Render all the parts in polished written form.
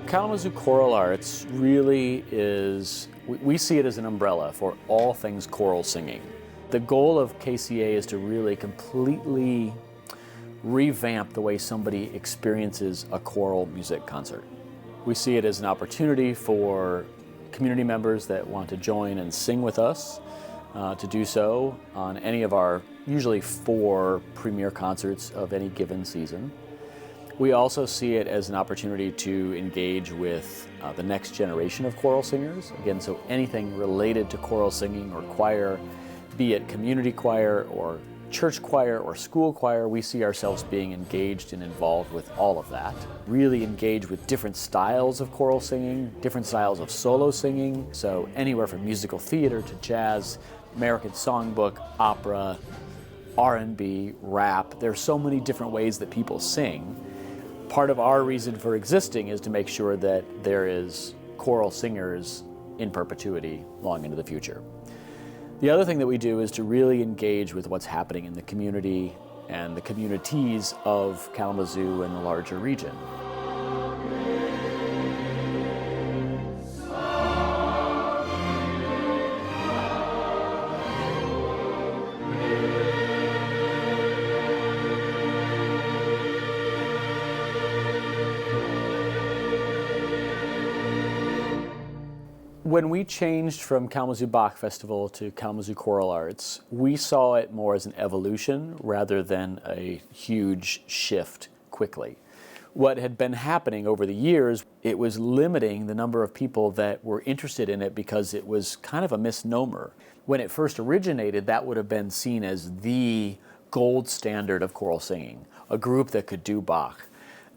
Kalamazoo Choral Arts really is, we see it as an umbrella for all things choral singing. The goal of KCA is to really completely revamp the way somebody experiences a choral music concert. We see it as an opportunity for community members that want to join and sing with us to do so on any of our usually 4 premier concerts of any given season. We also see it as an opportunity to engage with the next generation of choral singers. Again, so anything related to choral singing or choir, be it community choir or church choir or school choir, we see ourselves being engaged and involved with all of that. Really engage with different styles of choral singing, different styles of solo singing, so anywhere from musical theater to jazz, American songbook, opera, R&B, rap. There's so many different ways that people sing. Part of our reason for existing is to make sure that there is choral singers in perpetuity long into the future. The other thing that we do is to really engage with what's happening in the community and the communities of Kalamazoo and the larger region. When we changed from Kalamazoo Bach Festival to Kalamazoo Choral Arts, we saw it more as an evolution rather than a huge shift quickly. What had been happening over the years, it was limiting the number of people that were interested in it because it was kind of a misnomer. When it first originated, that would have been seen as the gold standard of choral singing, a group that could do Bach.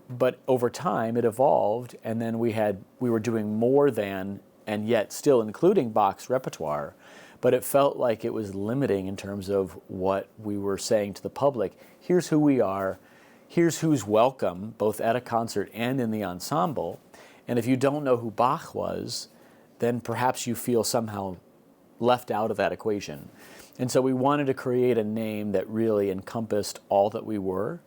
But over time, it evolved, and then we were doing more than and yet still including Bach's repertoire, but it felt like it was limiting in terms of what we were saying to the public. Here's who we are, here's who's welcome, both at a concert and in the ensemble, and if you don't know who Bach was, then perhaps you feel somehow left out of that equation. And so we wanted to create a name that really encompassed all that we were,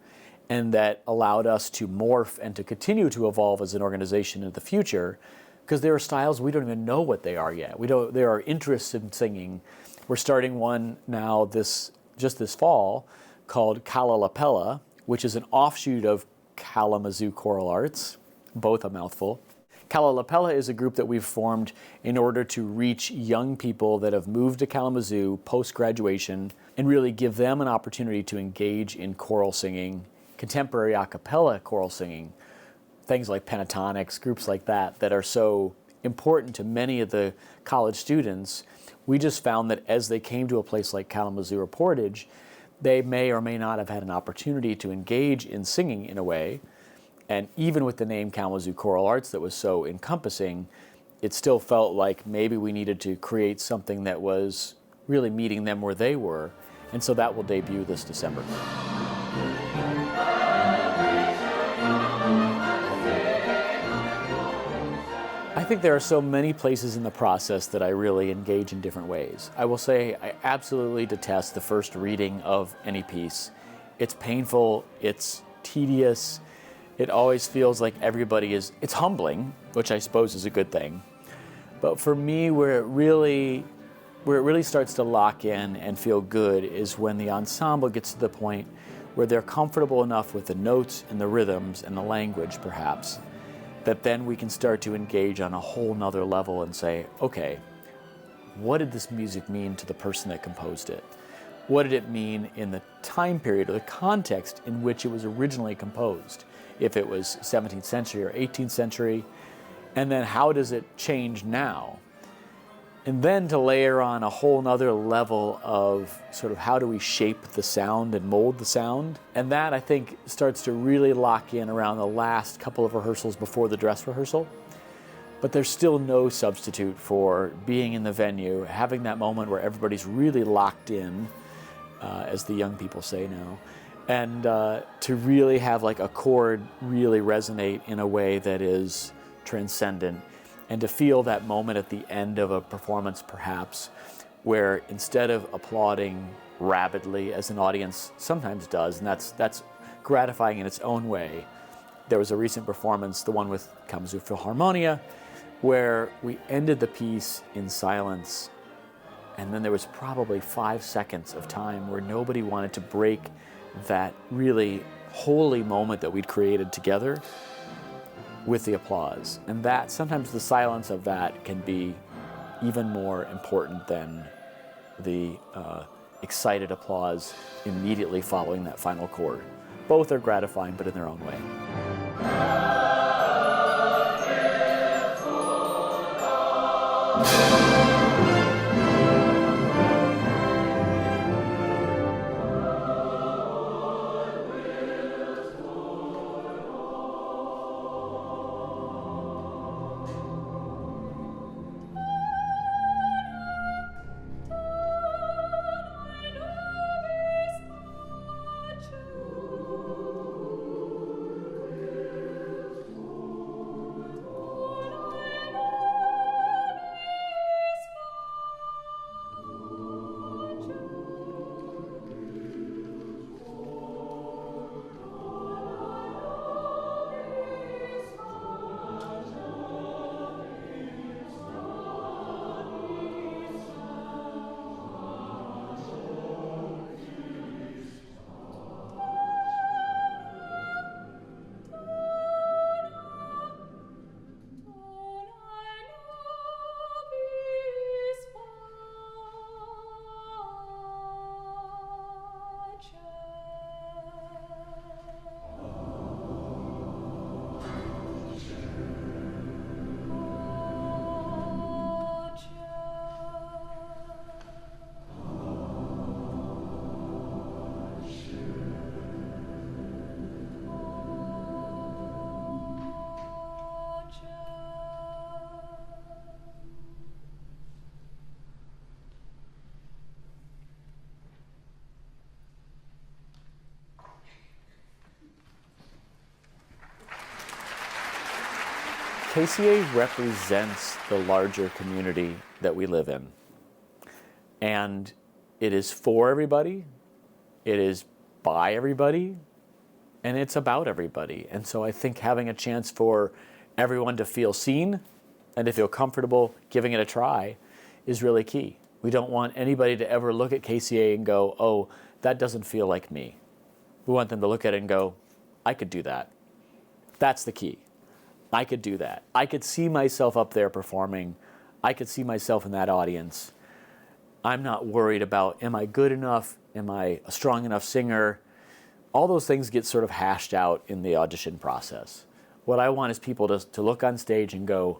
and that allowed us to morph and to continue to evolve as an organization in the future, because there are styles we don't even know what they are yet. There are interests in singing. We're starting one now just this fall called Kala-Lapella, which is an offshoot of Kalamazoo Choral Arts, both a mouthful. Kala-Lapella is a group that we've formed in order to reach young people that have moved to Kalamazoo post-graduation and really give them an opportunity to engage in choral singing, contemporary a cappella choral singing, things like pentatonics, groups like that are so important to many of the college students. We just found that as they came to a place like Kalamazoo or Portage, they may or may not have had an opportunity to engage in singing in a way. And even with the name Kalamazoo Choral Arts that was so encompassing, it still felt like maybe we needed to create something that was really meeting them where they were. And so that will debut this December. I think there are so many places in the process that I really engage in different ways. I will say I absolutely detest the first reading of any piece. It's painful, it's tedious, it always feels like it's humbling, which I suppose is a good thing. But for me, where it really starts to lock in and feel good is when the ensemble gets to the point where they're comfortable enough with the notes and the rhythms and the language perhaps, that then we can start to engage on a whole nother level and say, okay, what did this music mean to the person that composed it? What did it mean in the time period or the context in which it was originally composed? If it was 17th century or 18th century, and then how does it change now? And then to layer on a whole nother level of sort of how do we shape the sound and mold the sound. And that, I think, starts to really lock in around the last couple of rehearsals before the dress rehearsal. But there's still no substitute for being in the venue, having that moment where everybody's really locked in, as the young people say now, and to really have like a chord really resonate in a way that is transcendent. And to feel that moment at the end of a performance, perhaps, where instead of applauding rabidly, as an audience sometimes does, and that's gratifying in its own way, There was a recent performance, the one with Kalamazoo Philharmonia, where we ended the piece in silence, and then there was probably 5 seconds of time where nobody wanted to break that really holy moment that we'd created together with the applause. And that, sometimes the silence of that can be even more important than the excited applause immediately following that final chord. Both are gratifying, but in their own way. KCA represents the larger community that we live in. And it is for everybody, it is by everybody, and it's about everybody. And so I think having a chance for everyone to feel seen and to feel comfortable giving it a try is really key. We don't want anybody to ever look at KCA and go, oh, that doesn't feel like me. We want them to look at it and go, I could do that. That's the key. I could do that. I could see myself up there performing. I could see myself in that audience. I'm not worried about, am I good enough? Am I a strong enough singer? All those things get sort of hashed out in the audition process. What I want is people to look on stage and go,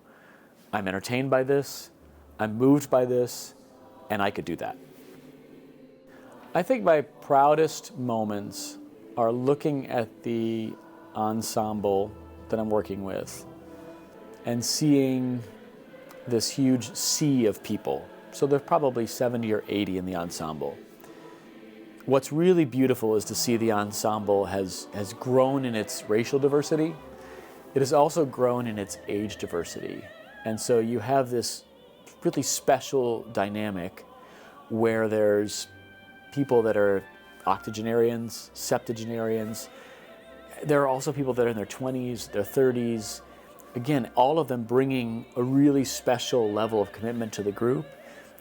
I'm entertained by this, I'm moved by this, and I could do that. I think my proudest moments are looking at the ensemble that I'm working with and seeing this huge sea of people. So there's probably 70 or 80 in the ensemble. What's really beautiful is to see the ensemble has grown in its racial diversity. It has also grown in its age diversity. And so you have this really special dynamic where there's people that are octogenarians, septuagenarians. There are also people that are in their 20s, their 30s. Again, all of them bringing a really special level of commitment to the group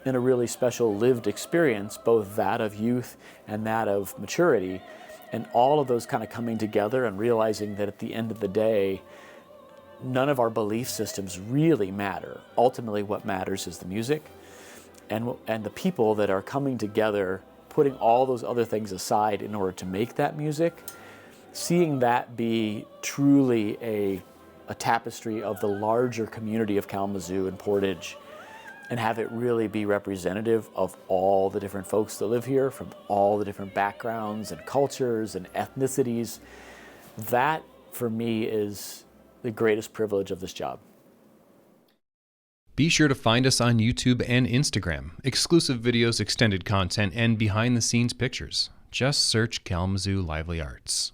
and a really special lived experience, both that of youth and that of maturity. And all of those kind of coming together and realizing that at the end of the day, none of our belief systems really matter. Ultimately, what matters is the music and the people that are coming together, putting all those other things aside in order to make that music. Seeing that be truly a tapestry of the larger community of Kalamazoo and Portage, and have it really be representative of all the different folks that live here from all the different backgrounds and cultures and ethnicities, that for me is the greatest privilege of this job. Be sure to find us on YouTube and Instagram. Exclusive videos, extended content, and behind-the-scenes pictures. Just search Kalamazoo Lively Arts.